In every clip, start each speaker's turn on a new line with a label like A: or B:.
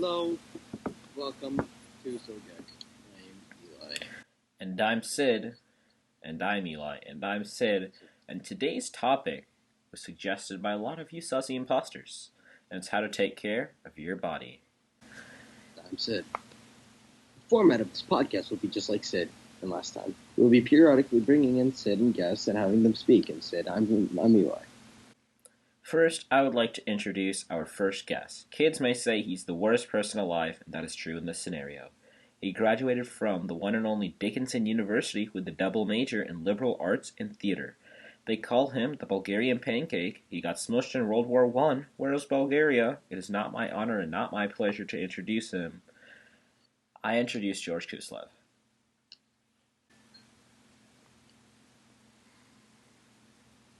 A: Hello, welcome to Sogek. I'm Eli.
B: And I'm Sid, and I'm Eli, and I'm Sid, and today's topic was suggested by a lot of you sussy imposters, and it's how to take care of your body.
A: I'm Sid. The format of this podcast will be just like Sid and last time. We'll be periodically bringing in Sid and guests and having them speak. And Sid, I'm Eli.
B: First, I would like to introduce our first guest. Kids may say he's the worst person alive, and that is true in this scenario. He graduated from the one and only Dickinson University with a double major in liberal arts and theater. They call him the Bulgarian pancake. He got smushed in World War I. Where's Bulgaria? It is not my honor and not my pleasure to introduce him. I introduce George Kuslev.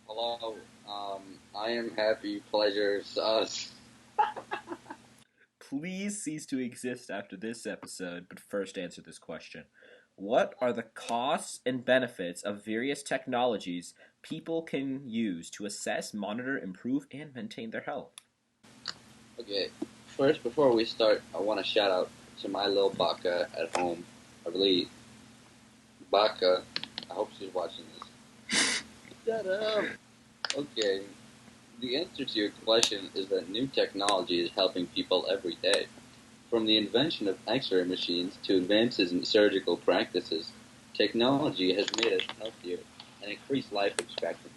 C: Hello, I am Happy Pleasure Sus.
B: Please cease to exist after this episode, but first answer this question. What are the costs and benefits of various technologies people can use to assess, monitor, improve, and maintain their health?
C: Okay, first, before we start, I want to shout out to my little Baka at home. I really, Baka, I hope she's watching this.
A: Shut up!
C: Okay, the answer to your question is that new technology is helping people every day. From the invention of X-ray machines to advances in surgical practices, technology has made us healthier and increased life expectancy.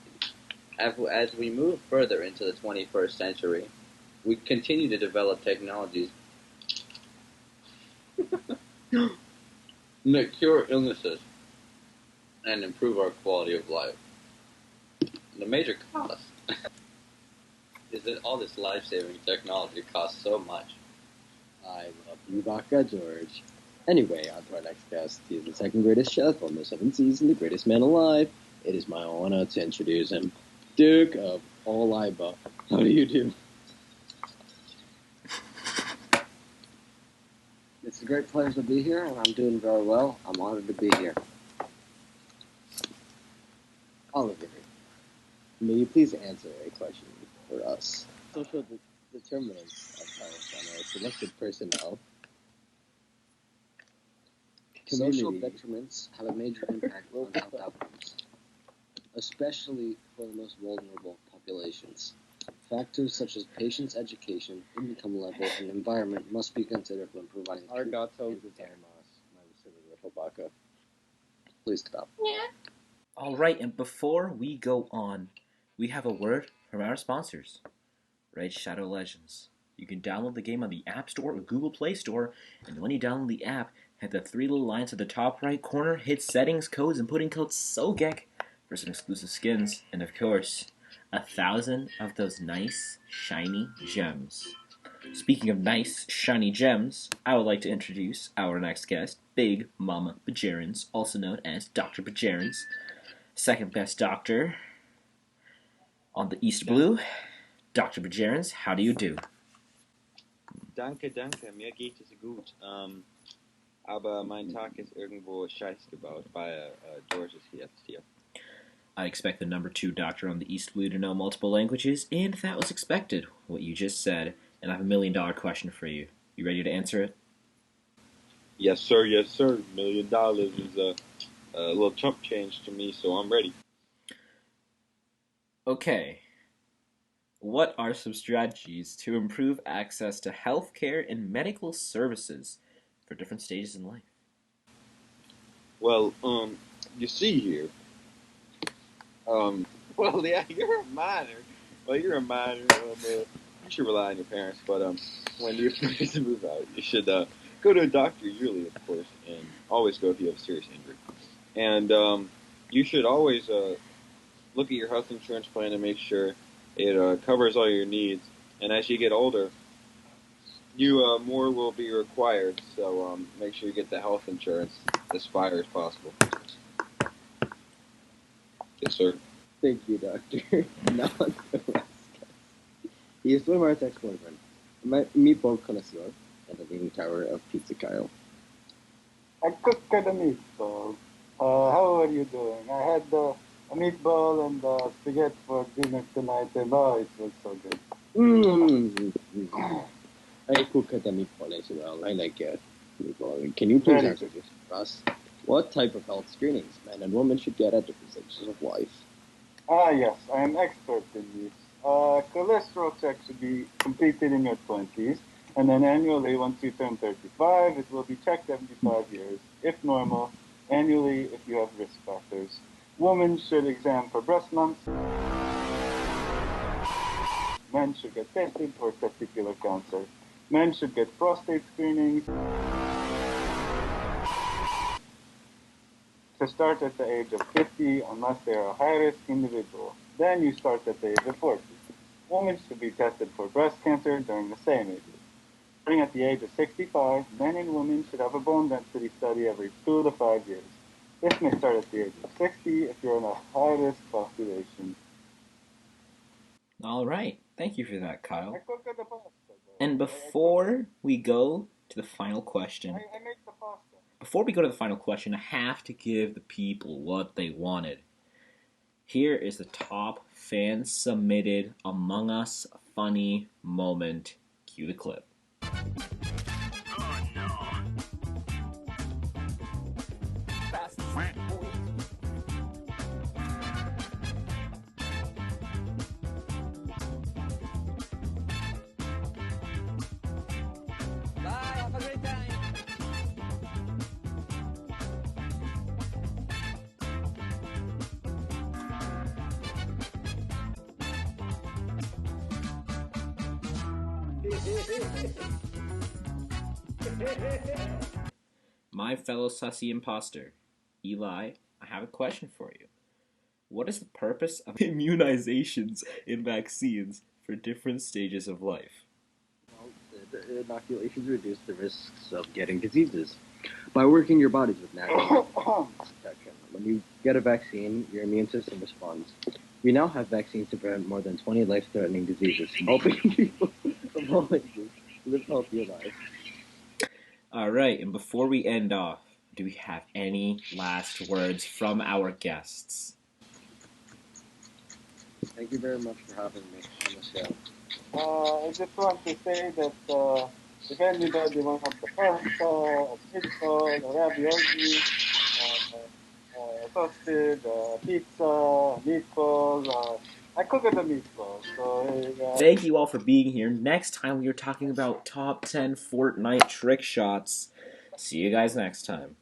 C: As we move further into the 21st century, we continue to develop technologies that cure illnesses and improve our quality of life. The major cost is that all this life-saving technology costs so much.
A: I love you, Baka George. Anyway, on to our next guest. He is the second greatest chef on the 7 seas and the greatest man alive. It is my honor to introduce him, Duke of Oliba. How do you do?
D: It's a great pleasure to be here, and I'm doing very well. I'm honored to be here.
A: Oliver, may you please answer a question for us? Social determinants of health on our selected personnel.
D: Social
A: Community.
D: detriments have a major impact on health outcomes, especially for the most vulnerable populations. Factors such as patients' education, income level, and environment must be considered when providing treatment and care. Please stop.
B: All right, and before we go on, we have a word from our sponsors, Raid Shadow Legends. You can download the game on the App Store or Google Play Store, and when you download the app, hit the 3 little lines at the top right corner, hit settings, codes, and put in code SOGEK for some exclusive skins, and of course, 1,000 of those nice, shiny gems. Speaking of nice, shiny gems, I would like to introduce our next guest, Big Mama Bajarans, also known as Dr. Bajarans, second best doctor on the East Blue. Dr. Bajarans, how do you do?
E: Danke, mir geht es gut. Aber mein Tag ist irgendwo scheiß gebaut, weil George ist jetzt hier.
B: I expect the number 2 doctor on the East Blue to know multiple languages, and that was expected, what you just said. And I have $1 million question for you. You ready to answer it?
E: Yes, sir, yes, sir. $1 million is a little chump change to me, so I'm ready.
B: Okay. What are some strategies to improve access to healthcare and medical services for different stages in life?
E: Well, you see here. Well, yeah, you're a minor. Well, you're a minor. You should rely on your parents, but when you're ready to move out, you should go to a doctor yearly, of course, and always go if you have a serious injury. And you should always look at your health insurance plan and make sure it covers all your needs. And as you get older, you more will be required. So make sure you get the health insurance as far as possible. Yes, sir.
A: Thank you, Doctor. Now on to the last guest. He is one of our ex-boyfriend, a meatball connoisseur, and the leaning tower of Pizza Kyle.
F: I cooked the meatball. How are you doing? I had a meatball and spaghetti for dinner tonight, and it was so good.
A: I cook the meatball as well. I like meatball. Can you please
F: Very
A: answer
F: good.
A: this for us? What type of health screenings men and women should get at different stages of life?
F: Ah, yes, I am expert in this. Cholesterol check should be completed in your 20s, and then annually, once you turn 35, it will be checked every 5 years. If normal, annually if you have risk factors. Women should exam for breast lumps. Men should get tested for testicular cancer. Men should get prostate screenings to start at the age of 50 unless they are a high-risk individual. Then you start at the age of 40. Women should be tested for breast cancer during the same ages. Starting at the age of 65, men and women should have a bone density study every 2 to 5 years. This may start at the age of 60 if you're in a high-risk population.
B: All right. Thank you for that,
F: I
B: Kyle.
F: cook the pasta.
B: And before we go to the final question,
F: I make the pasta.
B: before we go to the final question, I have to give the people what they wanted. Here is the top fan submitted Among Us funny moment. Cue the clip. My fellow sussy imposter, Eli, I have a question for you. What is the purpose of immunizations in vaccines for different stages of life?
A: Well, the inoculations reduce the risks of getting diseases by working your bodies with natural protection. When you get a vaccine, your immune system responds. We now have vaccines to prevent more than 20 life-threatening diseases, helping people of all ages live healthier lives.
B: All right, and before we end off, do we have any last words from our guests?
A: Thank you very much for having me on the show.
F: I just want to say that if anybody wants the pasta, a meatball, a ravioli, toasted, pizza, meatballs, I cook the meatballs. So
B: Thank you all for being here. Next time we are talking about top 10 Fortnite trick shots. See you guys next time.